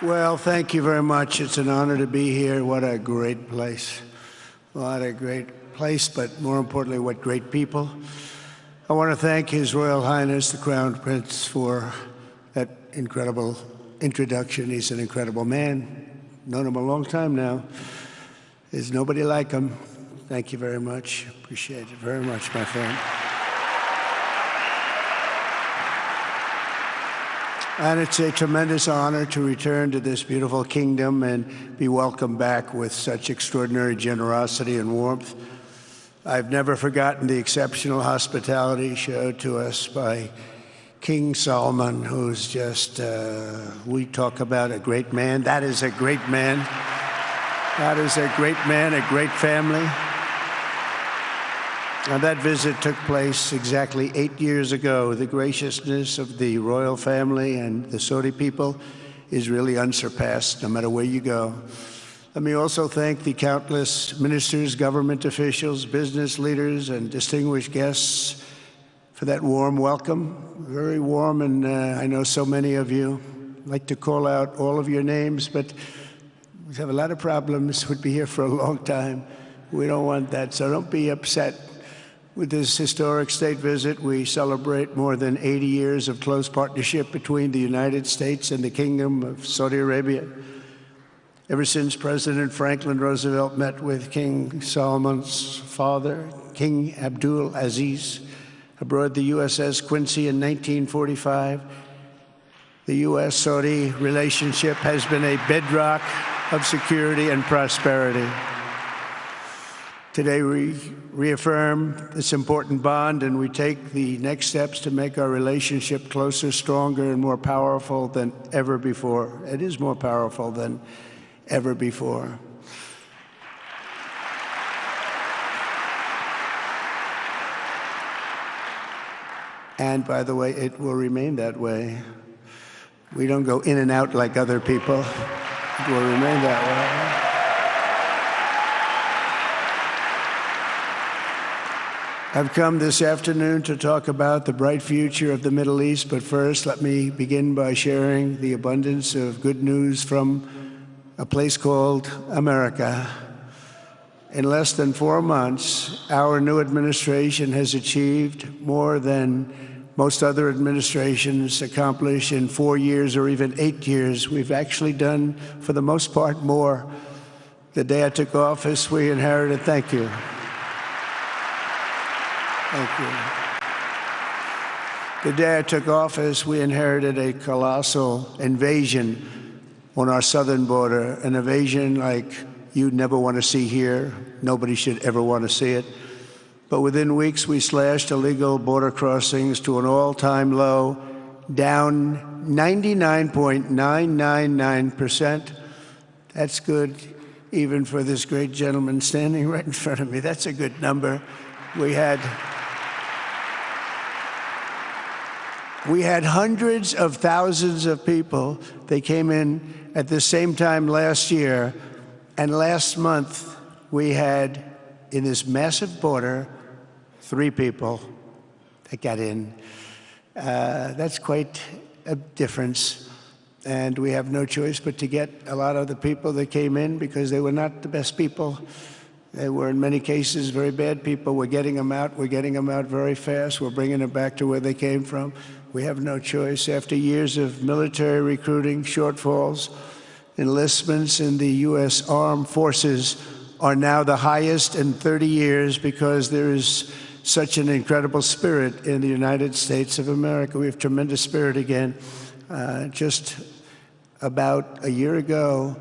Well, thank you very much. It's an honor to be here. What a great place. What a great place, but more importantly, what great people. I want to thank His Royal Highness, the Crown Prince, for that incredible introduction. He's an incredible man. Known him a long time now. There's nobody like him. Thank you very much. Appreciate it very much, my friend. And it's a tremendous honor to return to this beautiful kingdom and be welcomed back with such extraordinary generosity and warmth. I've never forgotten the exceptional hospitality showed to us by King Salman, who's just, we talk about a great man. That is a great man. That is a great man, a great family. Now, that visit took place exactly 8 years ago. The graciousness of the royal family and the Saudi people is really unsurpassed, no matter where you go. Let me also thank the countless ministers, government officials, business leaders, and distinguished guests for that warm welcome. Very warm, and I know so many of you. I'd like to call out all of your names, but we have a lot of problems. We'd be here for a long time. We don't want that, so don't be upset. With this historic state visit, we celebrate more than 80 years of close partnership between the United States and the Kingdom of Saudi Arabia. Ever since President Franklin Roosevelt met with King Salman's father, King Abdul Aziz, aboard the USS Quincy in 1945, the U.S.-Saudi relationship has been a bedrock of security and prosperity. Today, we reaffirm this important bond, and we take the next steps to make our relationship closer, stronger, and more powerful than ever before. It is more powerful than ever before. And by the way, it will remain that way. We don't go in and out like other people. It will remain that way. I've come this afternoon to talk about the bright future of the Middle East, but first let me begin by sharing the abundance of good news from a place called America. In less than 4 months, our new administration has achieved more than most other administrations accomplish in 4 years or even 8 years. We've actually done, for the most part, more. The day I took office, we inherited, thank you. Thank you. The day I took office, we inherited a colossal invasion on our southern border, an invasion like you'd never want to see here. Nobody should ever want to see it. But within weeks, we slashed illegal border crossings to an all-time low, down 99.999%. That's good, even for this great gentleman standing right in front of me. That's a good number. We had hundreds of thousands of people. They came in at the same time last year. And last month, we had, in this massive border, 3 people that got in. That's quite a difference. And we have no choice but to get a lot of the people that came in because they were not the best people. They were, in many cases, very bad people. We're getting them out. We're getting them out very fast. We're bringing them back to where they came from. We have no choice. After years of military recruiting shortfalls, enlistments in the U.S. Armed Forces are now the highest in 30 years because there is such an incredible spirit in the United States of America. We have tremendous spirit again. Just about a year ago,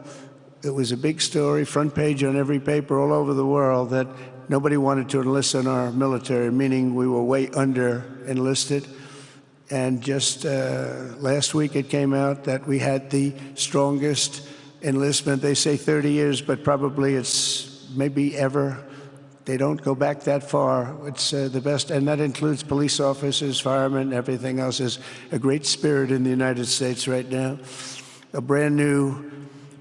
it was a big story, front page on every paper all over the world, that nobody wanted to enlist in our military, meaning we were way under enlisted. And just last week it came out that we had the strongest enlistment. They say 30 years, but probably it's maybe ever. They don't go back that far. It's the best, and that includes police officers, firemen, everything else. Is a great spirit in the United States right now. A brand new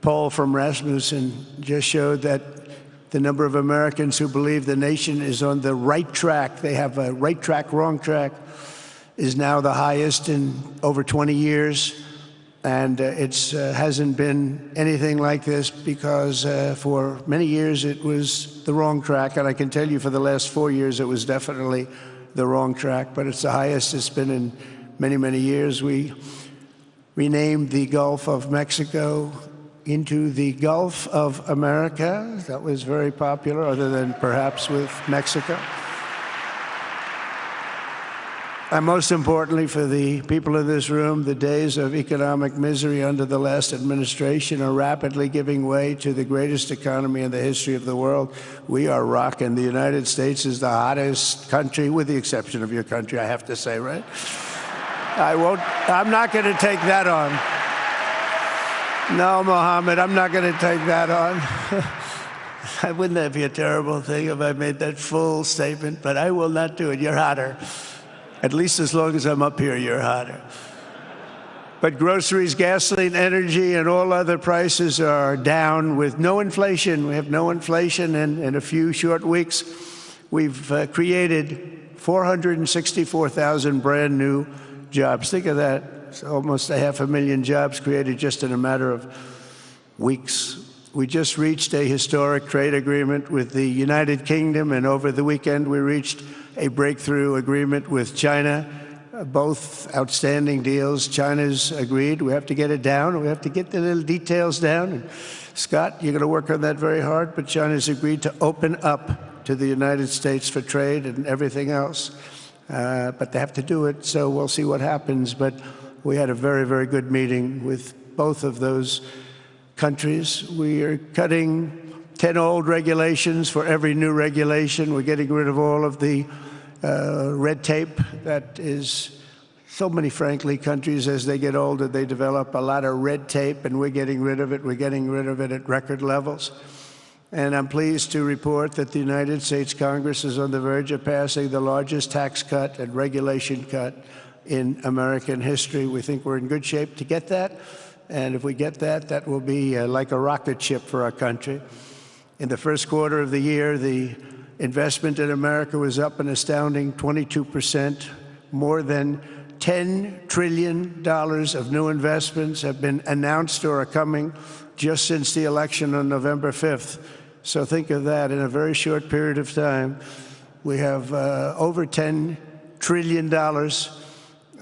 poll from Rasmussen just showed that the number of Americans who believe the nation is on the right track, they have a right track, wrong track, is now the highest in over 20 years. And it hasn't been anything like this because for many years it was the wrong track. And I can tell you for the last 4 years it was definitely the wrong track, but it's the highest it's been in many, many years. We renamed the Gulf of Mexico into the Gulf of America. That was very popular, other than perhaps with Mexico. And most importantly, for the people in this room, the days of economic misery under the last administration are rapidly giving way to the greatest economy in the history of the world. We are rocking. The United States is the hottest country, with the exception of your country, I have to say, right? I'm not going to take that on. No, Mohammed, I'm not going to take that on. Wouldn't that be a terrible thing if I made that full statement? But I will not do it. You're hotter. At least as long as I'm up here, you're hotter. But groceries, gasoline, energy, and all other prices are down with no inflation. We have no inflation, and in a few short weeks, we've created 464,000 brand new jobs. Think of that. It's almost 500,000 jobs created just in a matter of weeks. We just reached a historic trade agreement with the United Kingdom, and over the weekend we reached a breakthrough agreement with China. Both outstanding deals. China's agreed. We have to get it down. We have to get the little details down. And Scott, you're going to work on that very hard, but China's agreed to open up to the United States for trade and everything else. But they have to do it, so we'll see what happens. But we had a very, very good meeting with both of those countries. We are cutting 10 old regulations for every new regulation. We're getting rid of all of the red tape that is so many, frankly, countries, as they get older, they develop a lot of red tape, and we're getting rid of it. We're getting rid of it at record levels. And I'm pleased to report that the United States Congress is on the verge of passing the largest tax cut and regulation cut in American history. We think we're in good shape to get that. And if we get that, that will be like a rocket ship for our country. In the first quarter of the year, the investment in America was up an astounding 22%. More than $10 trillion of new investments have been announced or are coming just since the election on November 5th. So think of that. In a very short period of time, we have over $10 trillion,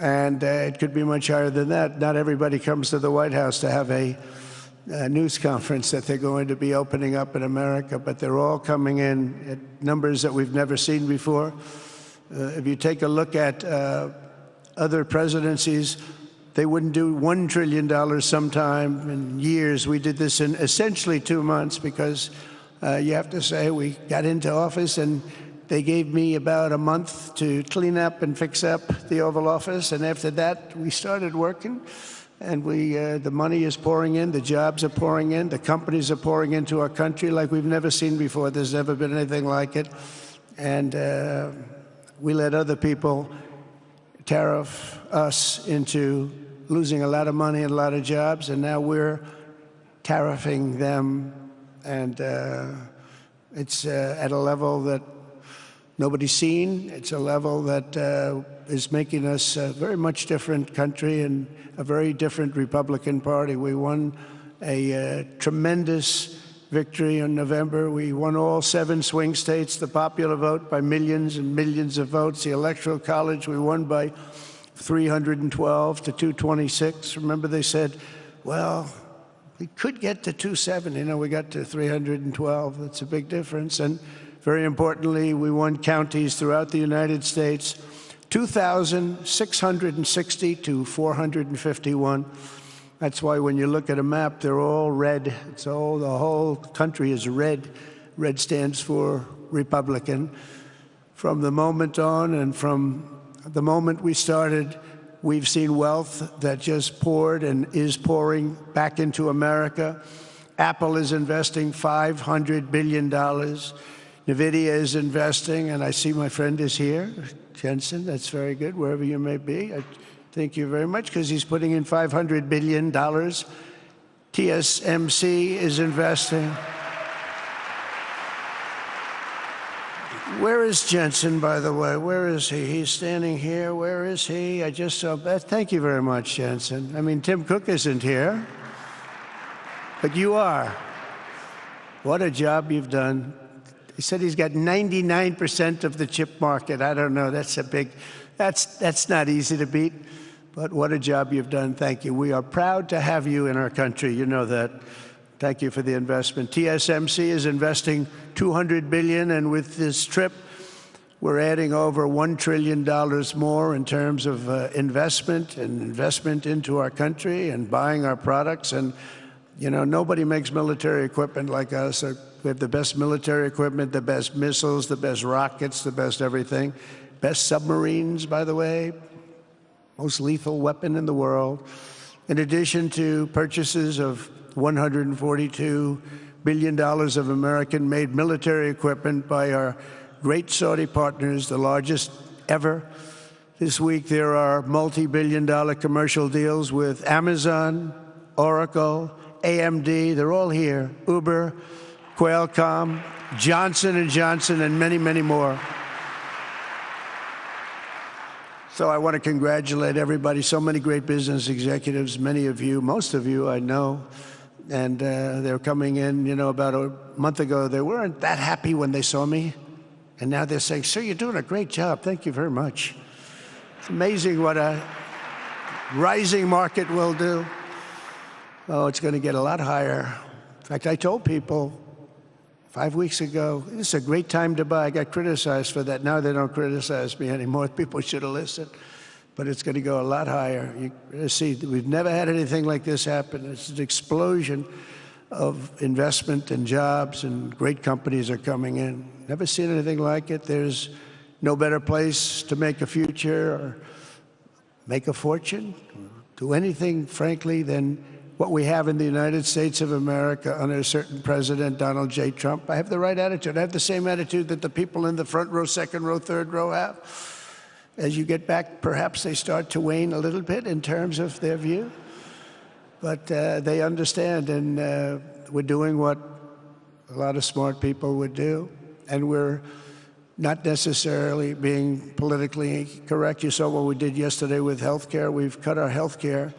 and it could be much higher than that. Not everybody comes to the White House to have a news conference that they're going to be opening up in America, but they're all coming in at numbers that we've never seen before. If you take a look at other presidencies, they wouldn't do $1 trillion sometime in years. We did this in essentially 2 months because you have to say we got into office and they gave me about a month to clean up and fix up the Oval Office, and after that we started working. And the money is pouring in, the jobs are pouring in, the companies are pouring into our country like we've never seen before. There's never been anything like it. And we let other people tariff us into losing a lot of money and a lot of jobs, and now we're tariffing them. And it's at a level that nobody's seen. It's a level that is making us a very much different country and a very different Republican Party. We won a tremendous victory in November. We won all 7 swing states, the popular vote by millions and millions of votes. The Electoral College, we won by 312 to 226. Remember, they said, well, we could get to 270. No, we got to 312. That's a big difference. And very importantly, we won counties throughout the United States, 2,660 to 451. That's why when you look at a map, they're all red. The whole country is red. Red stands for Republican. From the moment on and from the moment we started, we've seen wealth that just poured and is pouring back into America. Apple is investing $500 billion. NVIDIA is investing, and I see my friend is here, Jensen. That's very good, wherever you may be. I thank you very much, because he's putting in $500 billion. TSMC is investing. Where is Jensen, by the way? Where is he? He's standing here. Where is he? I just saw that. Thank you very much, Jensen. I mean, Tim Cook isn't here, but you are. What a job you've done. He said he's got 99% of the chip market. I don't know. That's not easy to beat, but what a job you've done. Thank you. We are proud to have you in our country. You know that. Thank you for the investment. TSMC is investing $200 billion, and with this trip, we're adding over $1 trillion more in terms of investment into our country and buying our products. And, you know, nobody makes military equipment like us. We have the best military equipment, the best missiles, the best rockets, the best everything. Best submarines, by the way, most lethal weapon in the world. In addition to purchases of $142 billion of American-made military equipment by our great Saudi partners, the largest ever. This week, there are multi-billion-dollar commercial deals with Amazon, Oracle, AMD. They're all here. Uber, Qualcomm, Johnson & Johnson, and many, many more. So I want to congratulate everybody. So many great business executives, many of you, most of you I know. And they're coming in, you know, about a month ago. They weren't that happy when they saw me. And now they're saying, sir, you're doing a great job. Thank you very much. It's amazing what a rising market will do. Oh, it's going to get a lot higher. In fact, I told people 5 weeks ago, this is a great time to buy. I got criticized for that. Now they don't criticize me anymore. People should have listened. But it's going to go a lot higher. You see, we've never had anything like this happen. It's an explosion of investment and jobs, and great companies are coming in. Never seen anything like it. There's no better place to make a future or make a fortune, do anything, frankly, than what we have in the United States of America under a certain president, Donald J. Trump. I have the right attitude. I have the same attitude that the people in the front row, second row, third row have. As you get back, perhaps they start to wane a little bit in terms of their view. But they understand, and we're doing what a lot of smart people would do. And we're not necessarily being politically correct. You saw what we did yesterday with health care. We've cut our health care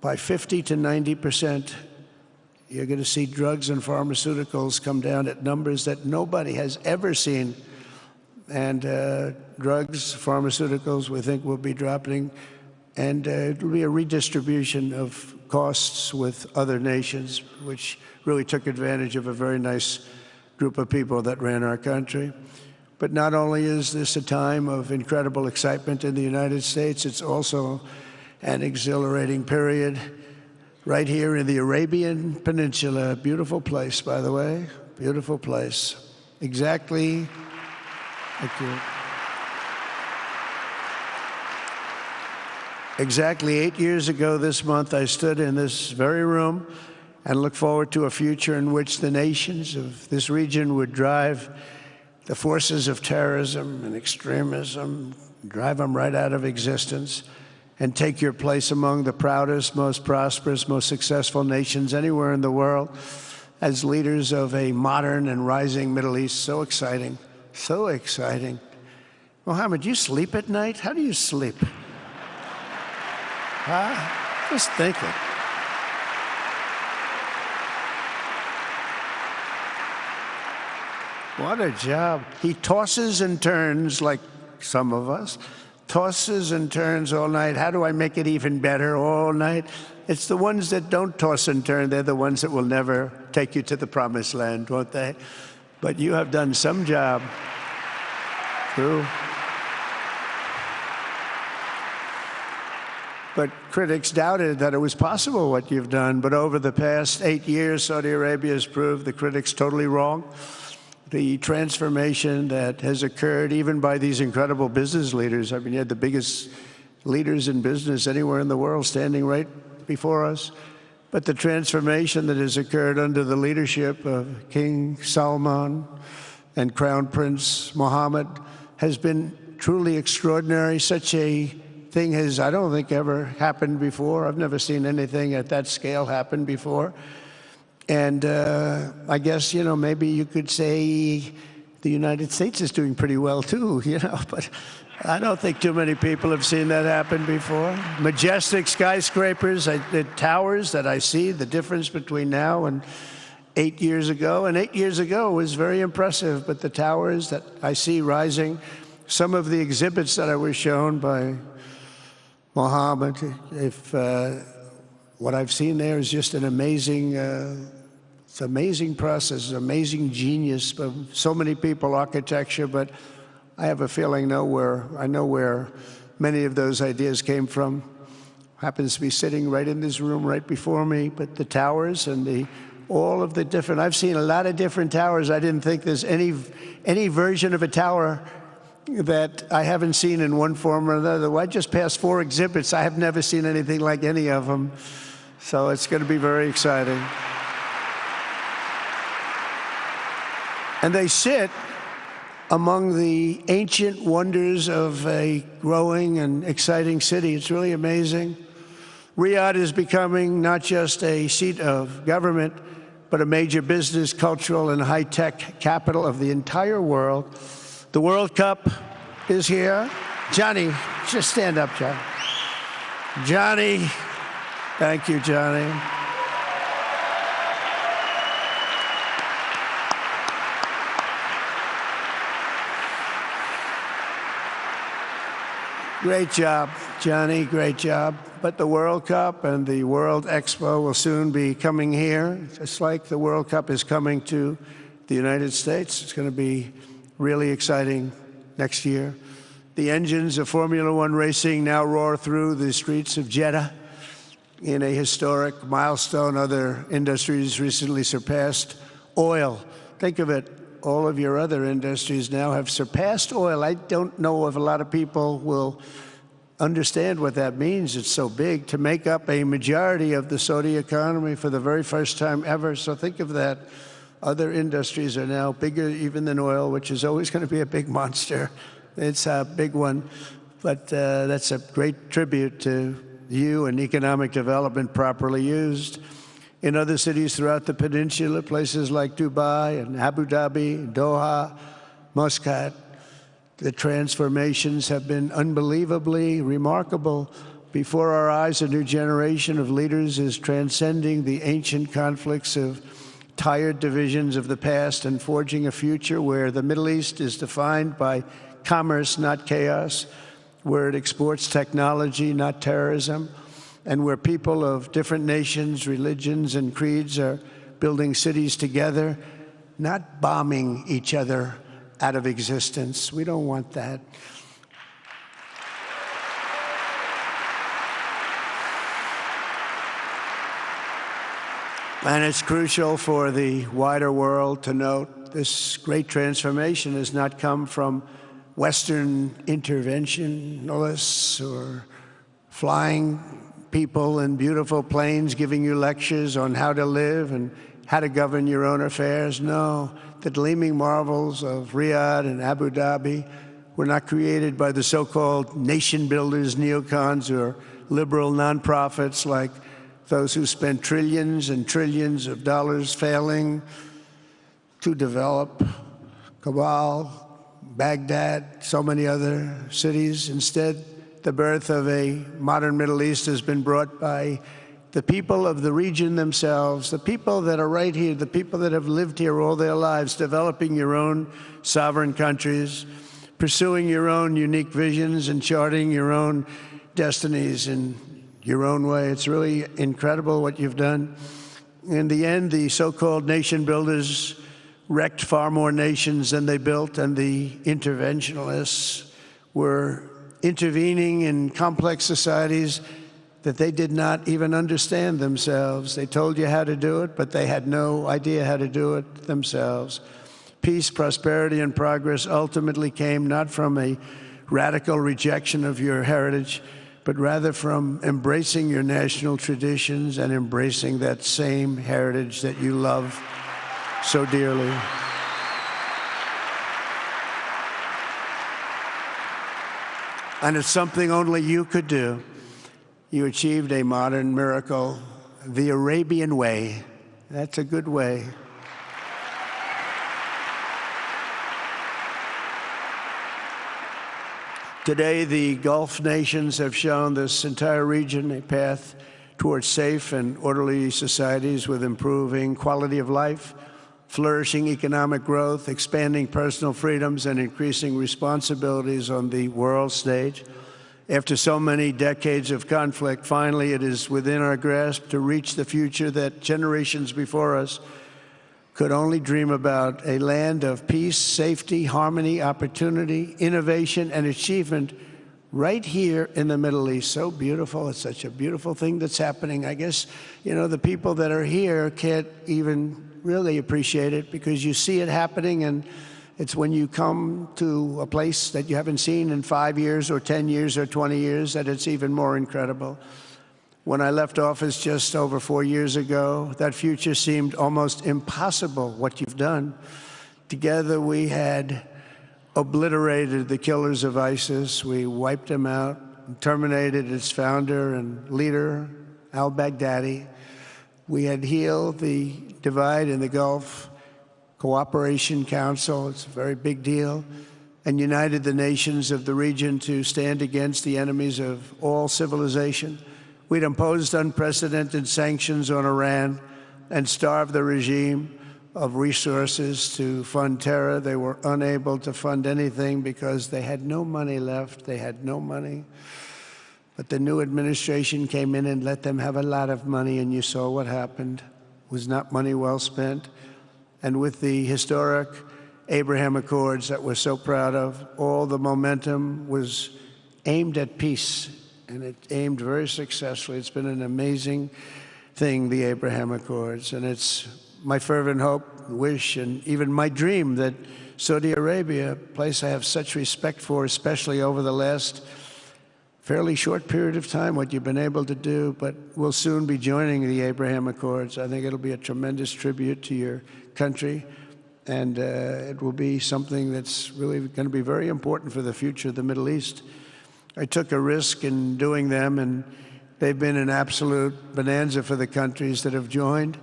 by 50 to 90%. You're going to see drugs and pharmaceuticals come down at numbers that nobody has ever seen. And drugs, pharmaceuticals, we think will be dropping. And it'll be a redistribution of costs with other nations, which really took advantage of a very nice group of people that ran our country. But not only is this a time of incredible excitement in the United States, it's also an exhilarating period right here in the Arabian Peninsula. Beautiful place, by the way, beautiful place. Exactly. Thank you. Exactly 8 years ago this month, I stood in this very room and looked forward to a future in which the nations of this region would drive the forces of terrorism and extremism, drive them right out of existence, and take your place among the proudest, most prosperous, most successful nations anywhere in the world as leaders of a modern and rising Middle East. So exciting. So exciting. Mohammed, you sleep at night? How do you sleep? Huh? Just think it. What a job. He tosses and turns like some of us. Tosses and turns all night. How do I make it even better all night? It's the ones that don't toss and turn. They're the ones that will never take you to the promised land, won't they? But you have done some job. True. But critics doubted that it was possible what you've done. But over the past 8 years, Saudi Arabia has proved the critics totally wrong. The transformation that has occurred even by these incredible business leaders. I mean, you had the biggest leaders in business anywhere in the world standing right before us. But the transformation that has occurred under the leadership of King Salman and Crown Prince Mohammed has been truly extraordinary. Such a thing has, I don't think, ever happened before. I've never seen anything at that scale happen before. And I guess, you know, maybe you could say the United States is doing pretty well too, but I don't think too many people have seen that happen before. Majestic skyscrapers, the towers that I see, the difference between now and 8 years ago. And 8 years ago was very impressive, but the towers that I see rising, some of the exhibits that I was shown by Mohammed, what I've seen there is just an amazing, it's an amazing process, amazing genius of so many people, architecture, but I have a feeling I know where many of those ideas came from. Happens to be sitting right in this room right before me, but the towers and all of the different, I've seen a lot of different towers. I didn't think there's any version of a tower that I haven't seen in one form or another. I just passed 4 exhibits. I have never seen anything like any of them. So it's going to be very exciting. And they sit among the ancient wonders of a growing and exciting city. It's really amazing. Riyadh is becoming not just a seat of government, but a major business, cultural, and high-tech capital of the entire world. The World Cup is here. Johnny, just stand up, John. Johnny, thank you, Johnny. Great job, Johnny, great job. But the World Cup and the World Expo will soon be coming here, just like the World Cup is coming to the United States. It's going to be really exciting next year. The engines of Formula One racing now roar through the streets of Jeddah in a historic milestone. Other industries recently surpassed oil. Think of it. All of your other industries now have surpassed oil. I don't know if a lot of people will understand what that means. It's so big to make up a majority of the Saudi economy for the very first time ever. So think of that. Other industries are now bigger even than oil, which is always going to be a big monster. It's a big one. But that's a great tribute to you and economic development properly used. In other cities throughout the peninsula, places like Dubai and Abu Dhabi, Doha, Muscat, the transformations have been unbelievably remarkable. Before our eyes, a new generation of leaders is transcending the ancient conflicts of tired divisions of the past and forging a future where the Middle East is defined by commerce, not chaos, where it exports technology, not terrorism, and where people of different nations, religions, and creeds are building cities together, not bombing each other out of existence. We don't want that. And it's crucial for the wider world to note this great transformation has not come from Western interventionists or flying people in beautiful planes giving you lectures on how to live and how to govern your own affairs. No, the gleaming marvels of Riyadh and Abu Dhabi were not created by the so-called nation builders, neocons, or liberal nonprofits like those who spent trillions and trillions of dollars failing to develop Kabul, Baghdad, so many other cities. Instead, the birth of a modern Middle East has been brought by the people of the region themselves, the people that are right here, the people that have lived here all their lives, developing your own sovereign countries, pursuing your own unique visions and charting your own destinies in your own way. It's really incredible what you've done. In the end, the so-called nation builders wrecked far more nations than they built, and the interventionists were intervening in complex societies that they did not even understand themselves. They told you how to do it, but they had no idea how to do it themselves. Peace, prosperity, and progress ultimately came not from a radical rejection of your heritage, but rather from embracing your national traditions and embracing that same heritage that you love so dearly. And it's something only you could do. You achieved a modern miracle, the Arabian way. That's a good way. Today, the Gulf nations have shown this entire region a path towards safe and orderly societies with improving quality of life, flourishing economic growth, expanding personal freedoms, and increasing responsibilities on the world stage. After so many decades of conflict, finally it is within our grasp to reach the future that generations before us could only dream about, a land of peace, safety, harmony, opportunity, innovation, and achievement right here in the Middle East. So beautiful. It's such a beautiful thing that's happening. I guess, the people that are here can't even really appreciate it because you see it happening, and it's when you come to a place that you haven't seen in 5 years or 10 years or 20 years that it's even more incredible. When I left office just over 4 years ago, that future seemed almost impossible, what you've done. Together we had obliterated the killers of ISIS. We wiped them out, terminated its founder and leader, al-Baghdadi. We had healed the divide in the Gulf Cooperation Council, it's a very big deal, and united the nations of the region to stand against the enemies of all civilization. We'd imposed unprecedented sanctions on Iran and starved the regime of resources to fund terror. They were unable to fund anything because they had no money left. They had no money. But the new administration came in and let them have a lot of money, and you saw what happened. It was not money well spent. And with the historic Abraham Accords that we're so proud of, all the momentum was aimed at peace, and it aimed very successfully. It's been an amazing thing, the Abraham Accords, and it's my fervent hope, wish, and even my dream that Saudi Arabia, a place I have such respect for, especially over the last fairly short period of time, what you've been able to do, but we'll soon be joining the Abraham Accords. I think it'll be a tremendous tribute to your country, and it will be something that's really going to be very important for the future of the Middle East. I took a risk in doing them, and they've been an absolute bonanza for the countries that have joined.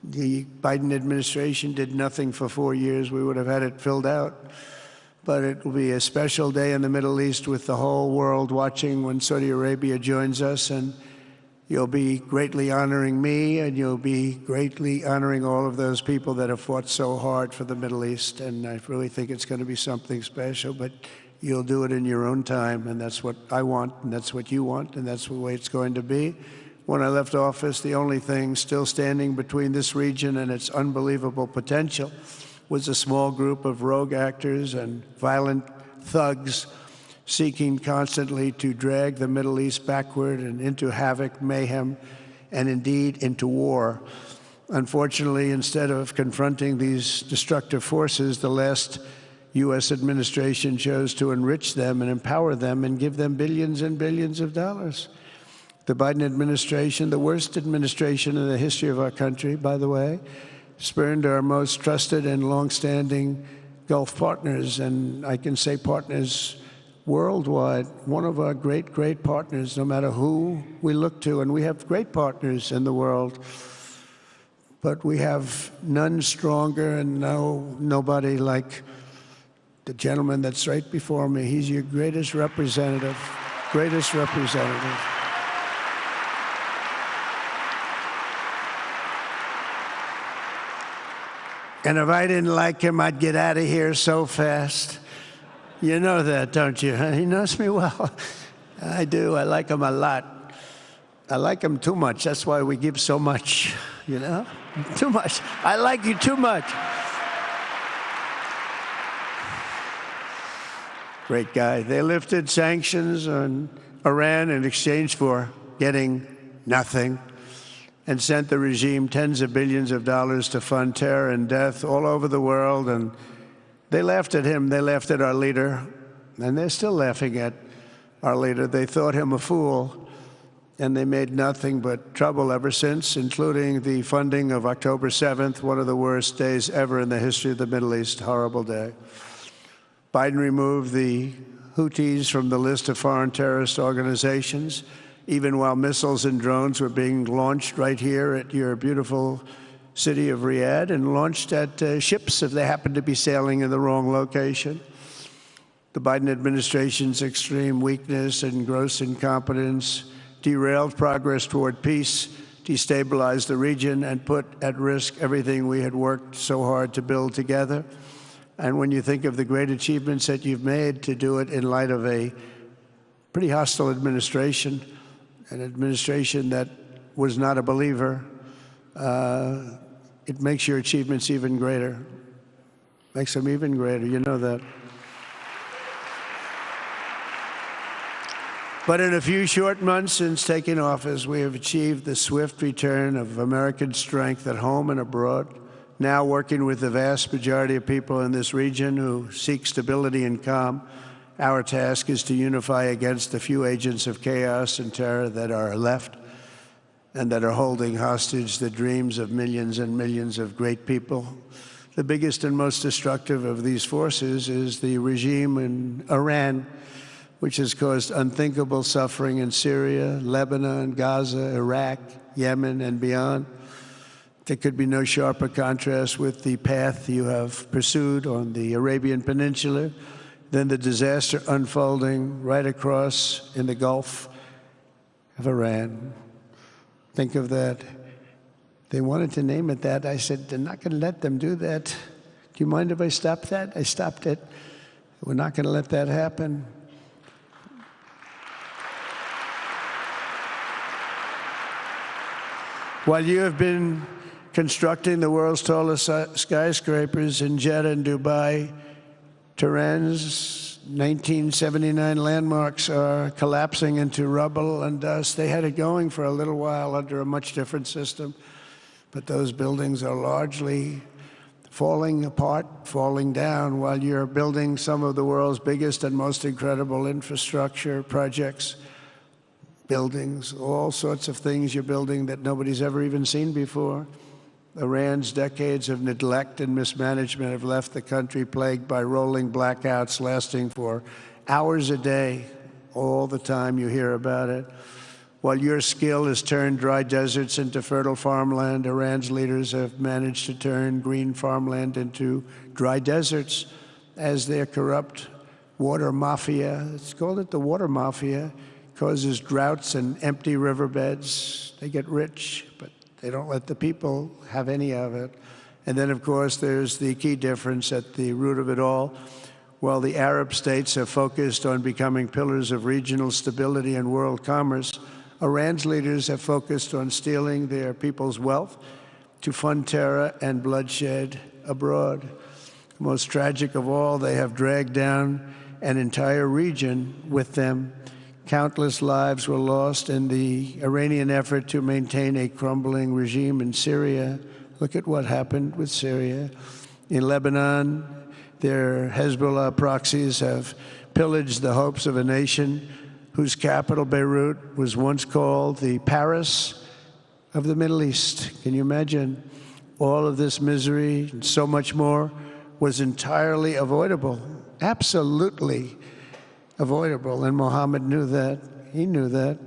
The Biden administration did nothing for 4 years. We would have had it filled out. But it will be a special day in the Middle East with the whole world watching when Saudi Arabia joins us, and you'll be greatly honoring me, and you'll be greatly honoring all of those people that have fought so hard for the Middle East, and I really think it's going to be something special, but you'll do it in your own time, and that's what I want, and that's what you want, and that's the way it's going to be. When I left office, the only thing still standing between this region and its unbelievable potential was a small group of rogue actors and violent thugs seeking constantly to drag the Middle East backward and into havoc, mayhem, and indeed into war. Unfortunately, instead of confronting these destructive forces, the last U.S. administration chose to enrich them and empower them and give them billions and billions of dollars. The Biden administration, the worst administration in the history of our country, by the way, spurned our most trusted and longstanding Gulf partners, and I can say partners worldwide, one of our great, great partners, no matter who we look to, and we have great partners in the world, but we have none stronger and nobody like the gentleman that's right before me. He's your greatest representative, greatest representative. And if I didn't like him, I'd get out of here so fast. You know that, don't you? He knows me well. I do. I like him a lot. I like him too much. That's why we give so much, Too much. I like you too much. Great guy. They lifted sanctions on Iran in exchange for getting nothing, and sent the regime tens of billions of dollars to fund terror and death all over the world. And they laughed at him. They laughed at our leader. And they're still laughing at our leader. They thought him a fool. And they made nothing but trouble ever since, including the funding of October 7th, one of the worst days ever in the history of the Middle East. Horrible day. Biden removed the Houthis from the list of foreign terrorist organizations, even while missiles and drones were being launched right here at your beautiful city of Riyadh, and launched at ships if they happened to be sailing in the wrong location. The Biden administration's extreme weakness and gross incompetence derailed progress toward peace, destabilized the region, and put at risk everything we had worked so hard to build together. And when you think of the great achievements that you've made, to do it in light of a pretty hostile administration, an administration that was not a believer, it makes your achievements even greater. Makes them even greater, you know that. But in a few short months since taking office, we have achieved the swift return of American strength at home and abroad, now working with the vast majority of people in this region who seek stability and calm. Our task is to unify against the few agents of chaos and terror that are left and that are holding hostage the dreams of millions and millions of great people. The biggest and most destructive of these forces is the regime in Iran, which has caused unthinkable suffering in Syria, Lebanon, Gaza, Iraq, Yemen, and beyond. There could be no sharper contrast with the path you have pursued on the Arabian Peninsula than the disaster unfolding right across in the Gulf of Iran. Think of that. They wanted to name it that. I said, they're not going to let them do that. Do you mind if I stop that? I stopped it. We're not going to let that happen. While you have been constructing the world's tallest skyscrapers in Jeddah and Dubai, Tehran's 1979 landmarks are collapsing into rubble and dust. They had it going for a little while under a much different system, but those buildings are largely falling apart, falling down, while you're building some of the world's biggest and most incredible infrastructure projects. Buildings, all sorts of things you're building that nobody's ever even seen before. Iran's decades of neglect and mismanagement have left the country plagued by rolling blackouts lasting for hours a day. All the time you hear about it. While your skill has turned dry deserts into fertile farmland, Iran's leaders have managed to turn green farmland into dry deserts as their corrupt water mafia, it's called it the water mafia, causes droughts and empty riverbeds. They get rich, but they don't let the people have any of it. And then, of course, there's the key difference at the root of it all. While the Arab states have focused on becoming pillars of regional stability and world commerce, Iran's leaders have focused on stealing their people's wealth to fund terror and bloodshed abroad. Most tragic of all, they have dragged down an entire region with them. Countless lives were lost in the Iranian effort to maintain a crumbling regime in Syria. Look at what happened with Syria. In Lebanon, their Hezbollah proxies have pillaged the hopes of a nation whose capital, Beirut, was once called the Paris of the Middle East. Can you imagine? All of this misery and so much more was entirely avoidable, absolutely avoidable. And Mohammed knew that. He knew that.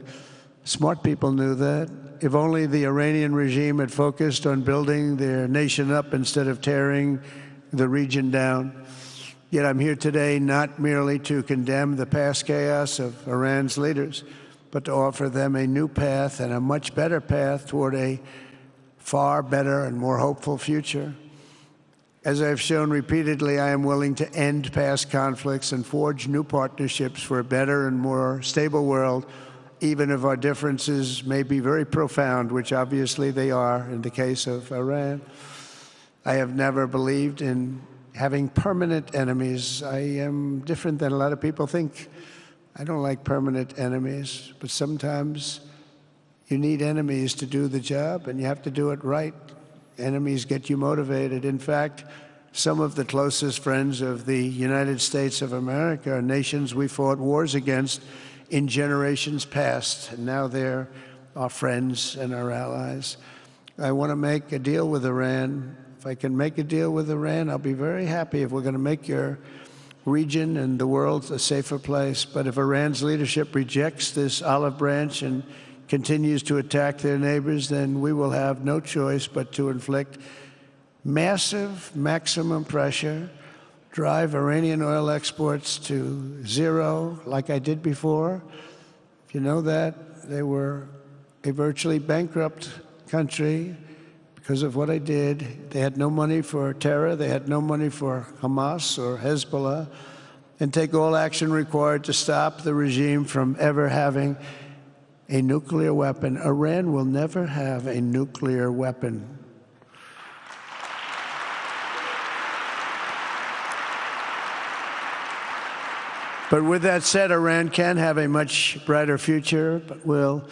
Smart people knew that. If only the Iranian regime had focused on building their nation up instead of tearing the region down. Yet I'm here today not merely to condemn the past chaos of Iran's leaders, but to offer them a new path and a much better path toward a far better and more hopeful future. As I've shown repeatedly, I am willing to end past conflicts and forge new partnerships for a better and more stable world, even if our differences may be very profound, which obviously they are in the case of Iran. I have never believed in having permanent enemies. I am different than a lot of people think. I don't like permanent enemies, but sometimes you need enemies to do the job, and you have to do it right. Enemies get you motivated. In fact, some of the closest friends of the United States of America are nations we fought wars against in generations past, and now they're our friends and our allies. I want to make a deal with Iran. If I can make a deal with Iran, I'll be very happy if we're going to make your region and the world a safer place. But if Iran's leadership rejects this olive branch and continues to attack their neighbors, then we will have no choice but to inflict massive, maximum pressure drive Iranian oil exports to zero like I did before. If you know that, they were a virtually bankrupt country because of what I did. They had no money for terror. They had no money for Hamas or Hezbollah, and take all action required to stop the regime from ever having a nuclear weapon. Iran will never have a nuclear weapon. But with that said, Iran can have a much brighter future, but will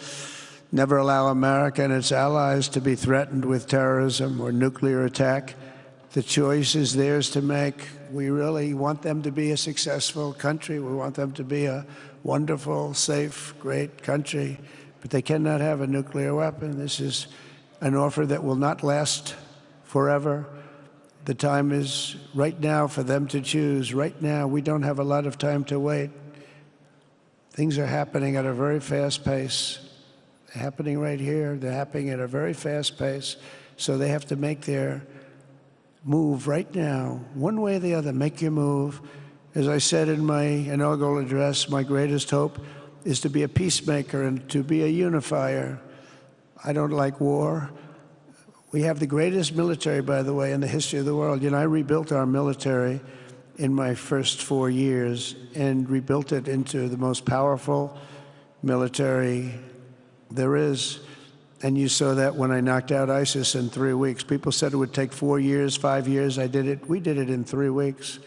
never allow America and its allies to be threatened with terrorism or nuclear attack. The choice is theirs to make. We really want them to be a successful country. We want them to be a wonderful, safe, great country, but they cannot have a nuclear weapon. This is an offer that will not last forever. The time is right now for them to choose. Right now, we don't have a lot of time to wait. Things are happening at a very fast pace. They're happening right here. They're happening at a very fast pace. So they have to make their move right now, one way or the other. Make your move. As I said in my inaugural address, my greatest hope is to be a peacemaker and to be a unifier. I don't like war. We have the greatest military, by the way, in the history of the world. You know, I rebuilt our military in my first 4 years and rebuilt it into the most powerful military there is. And you saw that when I knocked out ISIS in 3 weeks. People said it would take 4 years, 5 years. I did it. We did it in 3 weeks.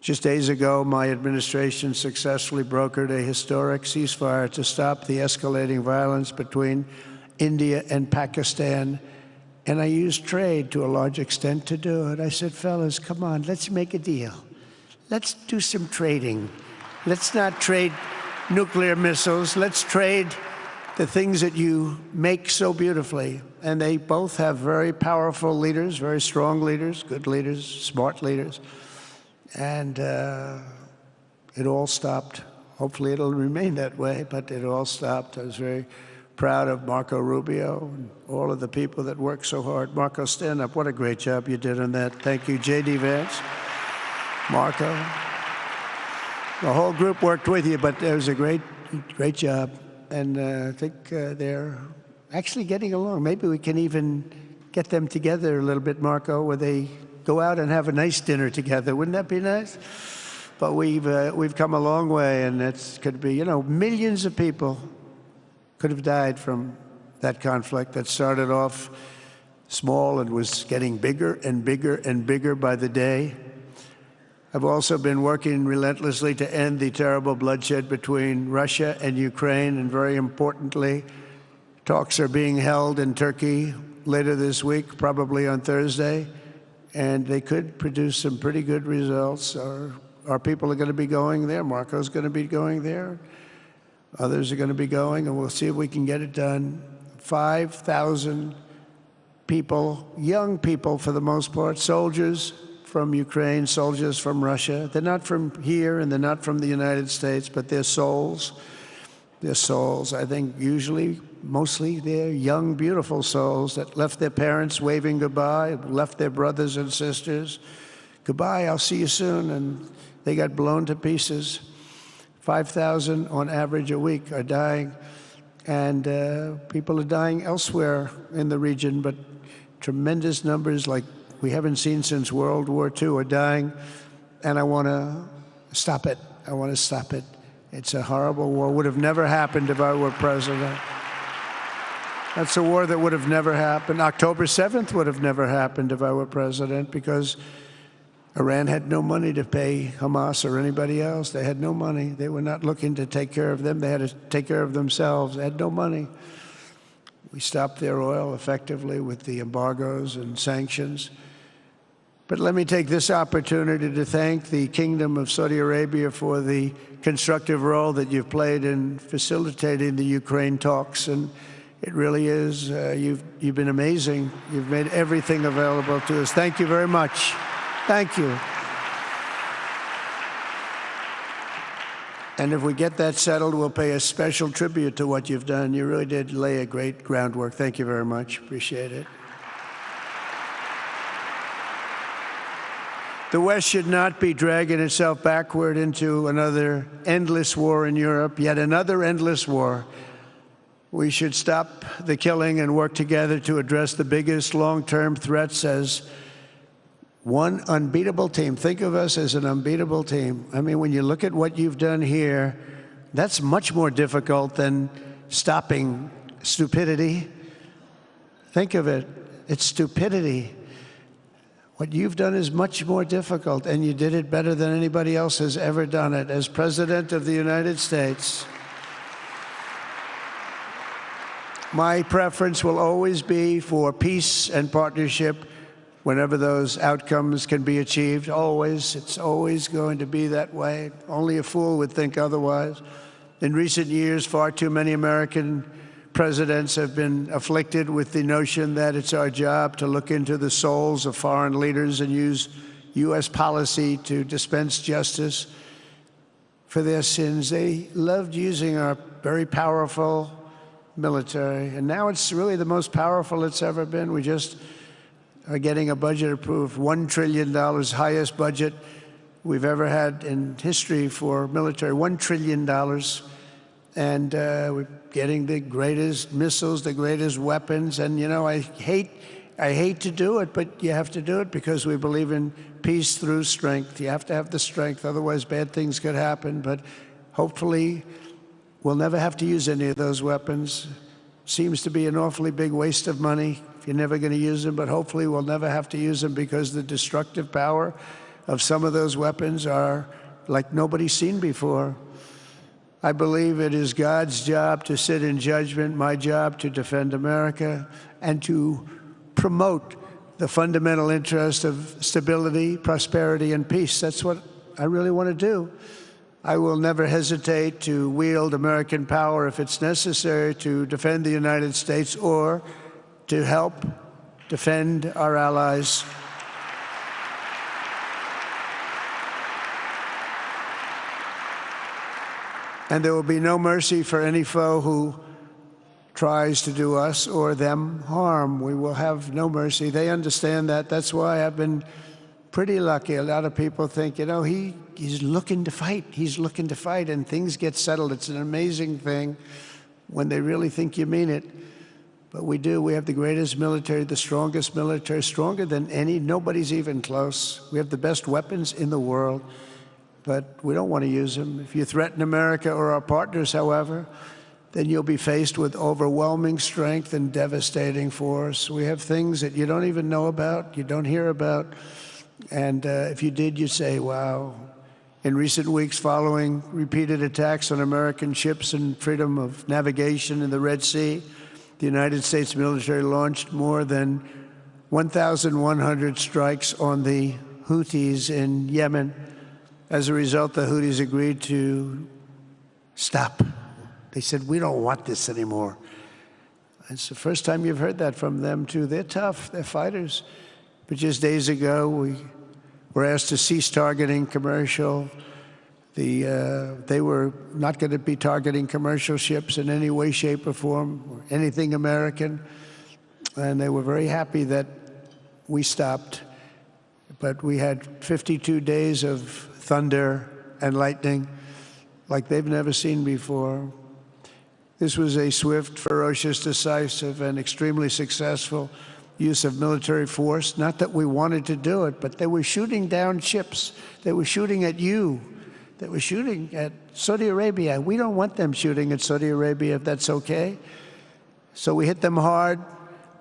Just days ago, my administration successfully brokered a historic ceasefire to stop the escalating violence between India and Pakistan. And I used trade to a large extent to do it. I said, fellas, come on, let's make a deal. Let's do some trading. Let's not trade nuclear missiles. Let's trade the things that you make so beautifully. And they both have very powerful leaders, very strong leaders, good leaders, smart leaders. And it all stopped. Hopefully it'll remain that way, but it all stopped. I was very proud of Marco Rubio and all of the people that worked so hard. Marco, stand up. What a great job you did on that. Thank you, J.D. Vance, Marco. The whole group worked with you, but it was a great job. And I think they're actually getting along. Maybe we can even get them together a little bit, Marco, where they go out and have a nice dinner together. Wouldn't that be nice? But we've come a long way, and it could be, you know, millions of people could have died from that conflict that started off small and was getting bigger and bigger and bigger by the day. I've also been working relentlessly to end the terrible bloodshed between Russia and Ukraine, and very importantly, talks are being held in Turkey later this week, probably on Thursday, and they could produce some pretty good results. Our people are going to be going there. Marco's going to be going there. Others are going to be going, and we'll see if we can get it done. 5,000 people, young people for the most part, soldiers from Ukraine, soldiers from Russia. They're not from here and they're not from the United States, but they're souls. They're souls. I think usually, mostly, they're young, beautiful souls that left their parents waving goodbye, left their brothers and sisters. Goodbye, I'll see you soon. And they got blown to pieces. 5,000 on average a week are dying. And people are dying elsewhere in the region, but tremendous numbers like we haven't seen since World War II are dying. And I want to stop it. I want to stop it. It's a horrible war. Would have never happened if I were president. That's a war that would have never happened. October 7th would have never happened if I were president, because Iran had no money to pay Hamas or anybody else. They had no money. They were not looking to take care of them. They had to take care of themselves. They had no money. We stopped their oil effectively with the embargoes and sanctions. But let me take this opportunity to thank the Kingdom of Saudi Arabia for the constructive role that you've played in facilitating the Ukraine talks. And it really is, you've been amazing. You've made everything available to us. Thank you very much. Thank you. And if we get that settled, we'll pay a special tribute to what you've done. You really did lay a great groundwork. Thank you very much. Appreciate it. The West should not be dragging itself backward into another endless war in Europe, yet another endless war. We should stop the killing and work together to address the biggest long-term threats as one unbeatable team. Think of us as an unbeatable team. I mean, when you look at what you've done here, that's much more difficult than stopping stupidity. Think of it. It's stupidity. What you've done is much more difficult, and you did it better than anybody else has ever done it. As President of the United States, my preference will always be for peace and partnership whenever those outcomes can be achieved. Always. It's always going to be that way. Only a fool would think otherwise. In recent years, far too many American presidents have been afflicted with the notion that it's our job to look into the souls of foreign leaders and use U.S. policy to dispense justice for their sins. They loved using our very powerful military, and now it's really the most powerful it's ever been. We just are getting a budget approved, $1 trillion, highest budget we've ever had in history for military, $1 trillion. And we're getting the greatest missiles, the greatest weapons. And, you know, I hate to do it, but you have to do it because we believe in peace through strength. You have to have the strength, otherwise bad things could happen. But hopefully we'll never have to use any of those weapons. Seems to be an awfully big waste of money if you're never going to use them, but hopefully we'll never have to use them because the destructive power of some of those weapons are like nobody's seen before. I believe it is God's job to sit in judgment, my job to defend America, and to promote the fundamental interest of stability, prosperity, and peace. That's what I really want to do. I will never hesitate to wield American power if it's necessary to defend the United States or to help defend our allies. And there will be no mercy for any foe who tries to do us or them harm. We will have no mercy. They understand that. That's why I've been pretty lucky. A lot of people think, you know, he's looking to fight. He's looking to fight, and things get settled. It's an amazing thing when they really think you mean it. But we do. We have the greatest military, the strongest military, stronger than any. Nobody's even close. We have the best weapons in the world. But we don't want to use them. If you threaten America or our partners, however, then you'll be faced with overwhelming strength and devastating force. We have things that you don't even know about, you don't hear about, and if you did, you'd say, wow. In recent weeks, following repeated attacks on American ships and freedom of navigation in the Red Sea, the United States military launched more than 1,100 strikes on the Houthis in Yemen. As a result, the Houthis agreed to stop. They said, we don't want this anymore. It's the first time you've heard that from them, too. They're tough. They're fighters. But just days ago, we were asked to cease targeting commercial. They were not going to be targeting commercial ships in any way, shape, or form, or anything American. And they were very happy that we stopped. But we had 52 days of thunder and lightning like they've never seen before. This was a swift, ferocious, decisive, and extremely successful use of military force. Not that we wanted to do it, but they were shooting down ships. They were shooting at you. They were shooting at Saudi Arabia. We don't want them shooting at Saudi Arabia, if that's okay. So we hit them hard.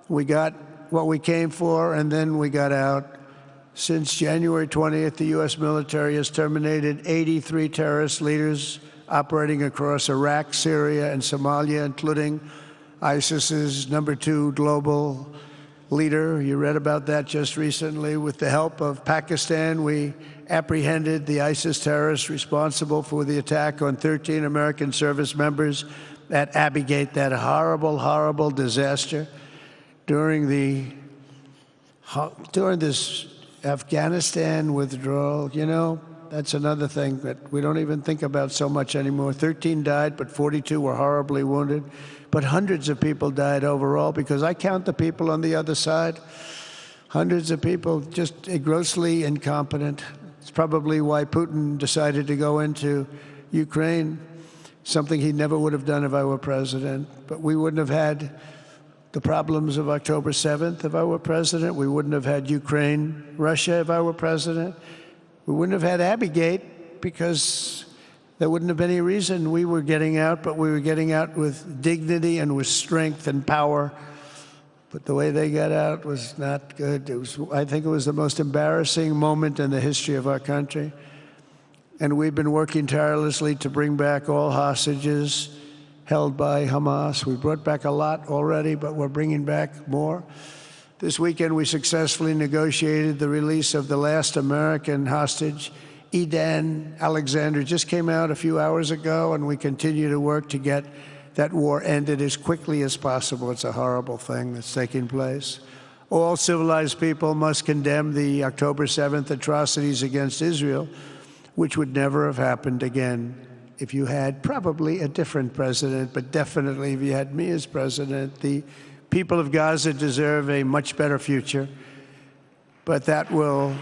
We got what we came for, and then we got out. Since January 20th, the U.S. military has terminated 83 terrorist leaders operating across Iraq, Syria, and Somalia, including ISIS's #2 global leader. You read about that just recently. With the help of Pakistan, we apprehended the ISIS terrorists responsible for the attack on 13 American service members at Abbey Gate, that horrible, horrible disaster. During this Afghanistan withdrawal, you know, that's another thing that we don't even think about so much anymore. 13 died, but 42 were horribly wounded. But hundreds of people died overall, because I count the people on the other side. Hundreds of people just grossly incompetent. It's probably why Putin decided to go into Ukraine, something he never would have done if I were president. But we wouldn't have had the problems of October 7th if I were president. We wouldn't have had Ukraine, Russia if I were president. We wouldn't have had Abbeygate because there wouldn't have been any reason we were getting out, but we were getting out with dignity and with strength and power. But the way they got out was not good. I think it was the most embarrassing moment in the history of our country. And we've been working tirelessly to bring back all hostages held by Hamas. We brought back a lot already, but we're bringing back more. This weekend, we successfully negotiated the release of the last American hostage, Edan Alexander. Just came out a few hours ago, and we continue to work to get that war ended as quickly as possible. It's a horrible thing that's taking place. All civilized people must condemn the October 7th atrocities against Israel, which would never have happened again if you had probably a different president, but definitely if you had me as president. The people of Gaza deserve a much better future, but that will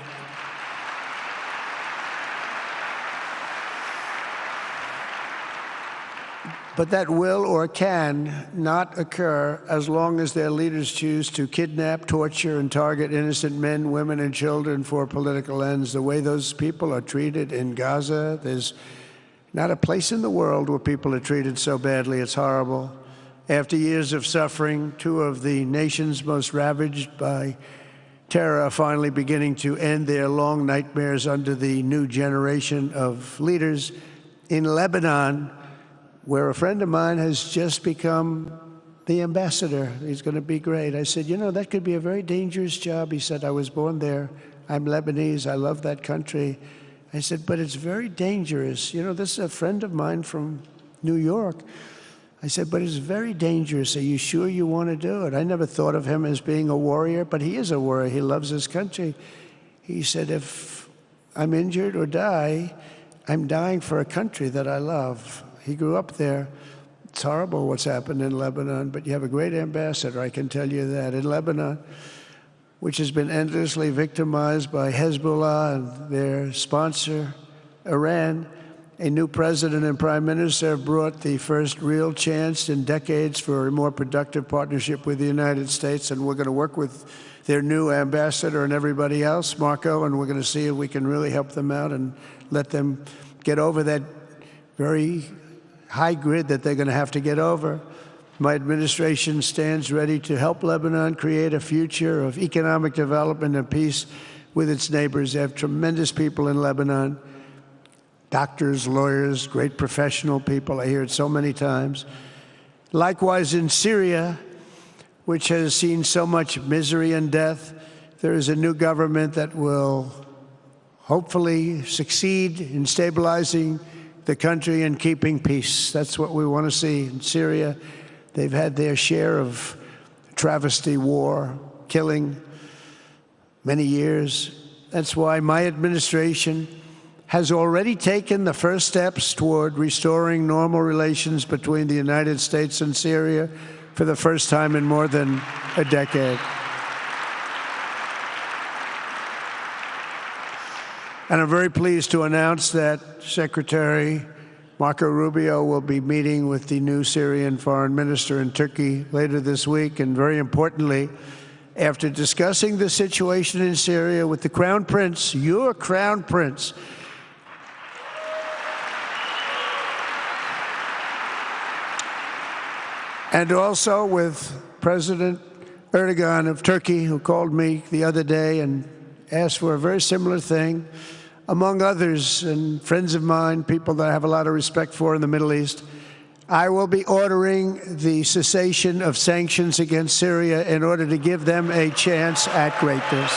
or can not occur as long as their leaders choose to kidnap, torture, and target innocent men, women, and children for political ends. The way those people are treated in Gaza, there's not a place in the world where people are treated so badly. It's horrible. After years of suffering, two of the nations most ravaged by terror are finally beginning to end their long nightmares under the new generation of leaders. In Lebanon, where a friend of mine has just become the ambassador. He's going to be great. I said, you know, that could be a very dangerous job. He said, I was born there. I'm Lebanese. I love that country. I said, but it's very dangerous. You know, this is a friend of mine from New York. I said, but it's very dangerous. Are you sure you want to do it? I never thought of him as being a warrior, but he is a warrior. He loves his country. He said, if I'm injured or die, I'm dying for a country that I love. He grew up there. It's horrible what's happened in Lebanon, but you have a great ambassador, I can tell you that. In Lebanon, which has been endlessly victimized by Hezbollah and their sponsor, Iran, a new president and prime minister have brought the first real chance in decades for a more productive partnership with the United States, and we're going to work with their new ambassador and everybody else, Marco, and we're going to see if we can really help them out and let them get over that very high grid that they're going to have to get over. My administration stands ready to help Lebanon create a future of economic development and peace with its neighbors. They have tremendous people in Lebanon, doctors, lawyers, great professional people. I hear it so many times. Likewise, in Syria, which has seen so much misery and death, there is a new government that will hopefully succeed in stabilizing the country and keeping peace. That's what we want to see in Syria. They've had their share of travesty, war, killing, many years. That's why my administration has already taken the first steps toward restoring normal relations between the United States and Syria for the first time in more than a decade. And I'm very pleased to announce that Secretary Marco Rubio will be meeting with the new Syrian foreign minister in Turkey later this week. And very importantly, after discussing the situation in Syria with the Crown Prince, your Crown Prince, and also with President Erdogan of Turkey, who called me the other day and asked for a very similar thing, among others, and friends of mine, people that I have a lot of respect for in the Middle East, I will be ordering the cessation of sanctions against Syria in order to give them a chance at greatness.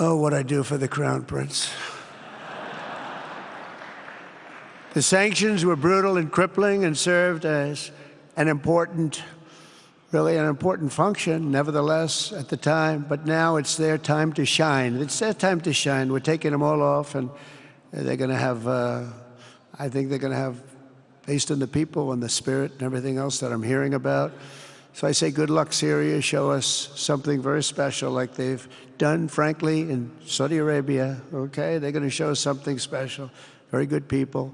Oh, what I do for the Crown Prince. The sanctions were brutal and crippling and served as an important function, nevertheless, at the time. But now it's their time to shine. It's their time to shine. We're taking them all off, and they're going to have, I think they're going to have, based on the people and the spirit and everything else that I'm hearing about. So I say good luck, Syria. Show us something very special like they've done, frankly, in Saudi Arabia, okay? They're going to show us something special. Very good people.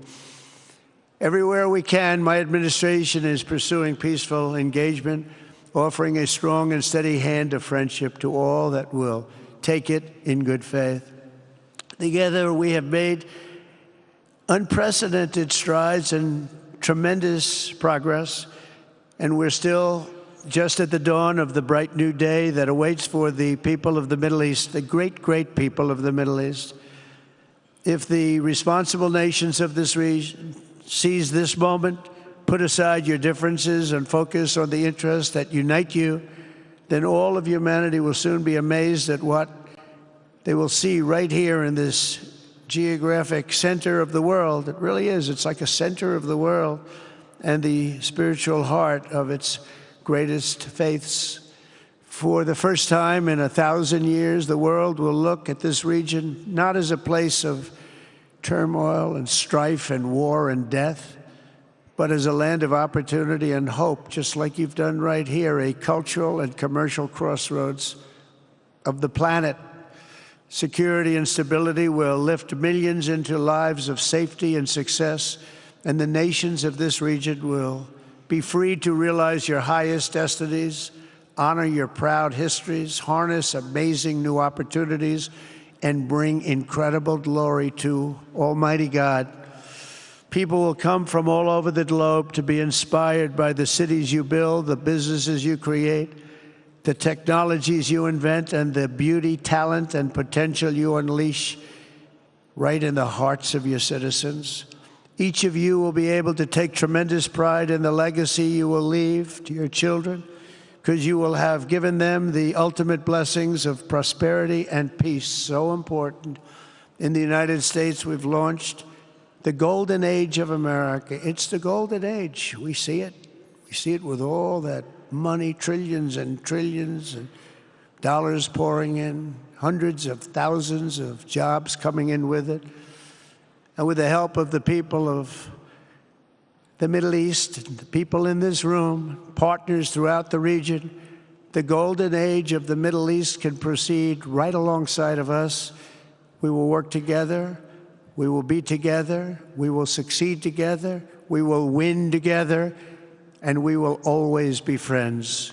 Everywhere we can, my administration is pursuing peaceful engagement, offering a strong and steady hand of friendship to all that will take it in good faith. Together, we have made unprecedented strides and tremendous progress, and we're still just at the dawn of the bright new day that awaits for the people of the Middle East, the great, great people of the Middle East. If the responsible nations of this region seize this moment, put aside your differences and focus on the interests that unite you, then all of humanity will soon be amazed at what they will see right here in this geographic center of the world. It really is. It's like a center of the world and the spiritual heart of its greatest faiths. For the first time in 1,000 years, the world will look at this region not as a place of turmoil and strife and war and death, but as a land of opportunity and hope, just like you've done right here, a cultural and commercial crossroads of the planet. Security and stability will lift millions into lives of safety and success, and the nations of this region will be free to realize your highest destinies, honor your proud histories, harness amazing new opportunities, and bring incredible glory to Almighty God. People will come from all over the globe to be inspired by the cities you build, the businesses you create, the technologies you invent, and the beauty, talent, and potential you unleash right in the hearts of your citizens. Each of you will be able to take tremendous pride in the legacy you will leave to your children, because you will have given them the ultimate blessings of prosperity and peace. So important. In the United States, we've launched the golden age of America. It's the golden age. We see it. We see it with all that money, trillions and trillions of dollars pouring in, hundreds of thousands of jobs coming in with it. And with the help of the people of the Middle East, the people in this room, partners throughout the region, the golden age of the Middle East can proceed right alongside of us. We will work together. We will be together. We will succeed together. We will win together. And we will always be friends.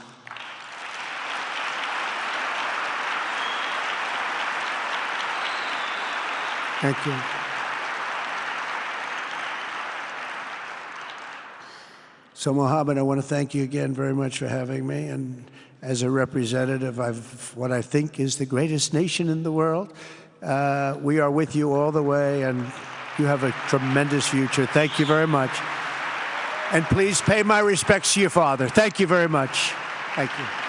Thank you. So, Mohammed, I want to thank you again very much for having me. And as a representative of what I think is the greatest nation in the world, we are with you all the way, and you have a tremendous future. Thank you very much. And please pay my respects to your father. Thank you very much. Thank you.